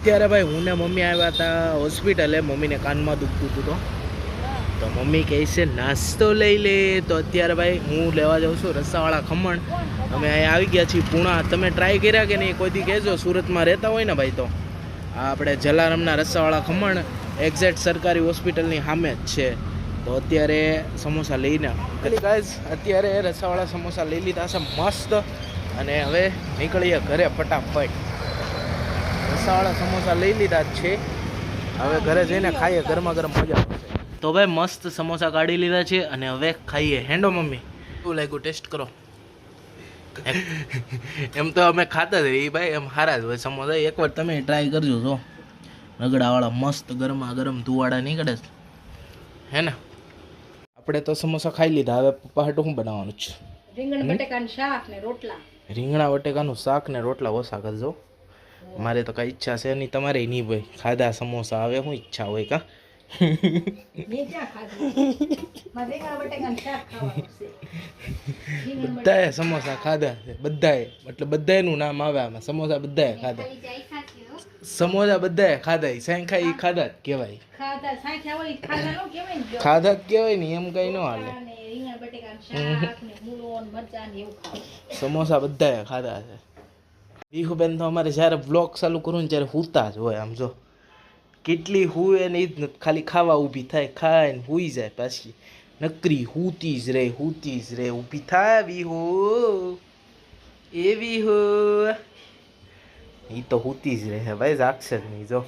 અત્યારે ભાઈ હું ને મમ્મી આવ્યા હતા હોસ્પિટલે. મમ્મીને કાનમાં દુખતું હતું તો મમ્મી કહે છે નાસ્તો લઈ લે. તો અત્યારે ભાઈ હું લેવા જાઉં છું રસાવાળા ખમણ. અમે અહીંયા આવી ગયા છીએ પૂણા. તમે ટ્રાય કર્યા કે નહીં કોઈ દી કહેજો. સુરતમાં રહેતા હોય ને ભાઈ તો આ આપણે જલારામના રસાવાળા ખમણ એક્ઝેક્ટ સરકારી હોસ્પિટલની સામે જ છે. તો અત્યારે સમોસા લઈને ગાઈઝ અત્યારે રસાવાળા સમોસા લઈ લીધા છે મસ્ત. અને હવે નીકળીએ ઘરે ફટાફટ. રસાવાળા સમોસા લઈ લીધા જ છે. હવે ઘરે જઈને ખાઈએ, ગરમા ગરમ મજા આવશે. તો ભાઈ મસ્ત સમોસા કાઢી લીધા છે અને હવે ખાઈએ. હેન્ડો મમ્મી શું લાગ્યું? ટેસ્ટ કરો. એમ તો અમે ખાતા જ એ ભાઈ, એમ સારા જ હોય સમોસા. એકવાર તમે ટ્રાય કરજો. જો રગડાવાળા મસ્ત ગરમા ગરમ ધુવાડા નીકળે છે હે ને. આપણે તો સમોસા ખાઈ લીધા. હવે પપ્પા હાટું શું બનાવવાનું છે? રીંગણ બટેકાનું શાક ને રોટલા. રીંગણા બટેકાનું શાક ને રોટલા ઓછા કરજો. મારે તો કઈ ઈચ્છા છે નહીં, તમારે નહીં ભાઈ. ખાધા સમોસા આવે શું ઈચ્છા હોય કા? બધાએ સમોસા ખાધા છે, બધાએ. મતલબ બધાનું નામ આવે આમાં. સમોસા બધાએ ખાધા. સમોસા બધાએ ખાધા. સાંખા ઈ ખાધા જ કહેવાય. ખાધા જ કહેવાય ને, એમ કઈ ન હાલે. સમોસા બધાએ ખાધા છે. બીહુબેન તો અમારે જ્યારે બ્લોગ ચાલુ કરું ને ત્યારે હુતા જ હોય. આમ જો કેટલી હુએ ને એ જ નથી, ખાલી ખાવા ઊભી થાય, ખાય ને હુઈ જાય. પાછી નકરી હુતી જ રહે, હુતી જ રહે. ઊભી થાય વિહુ એ વિહુ, એ તો હુતી જ રહે ભાઈ. જાગશે જ નહીં. જો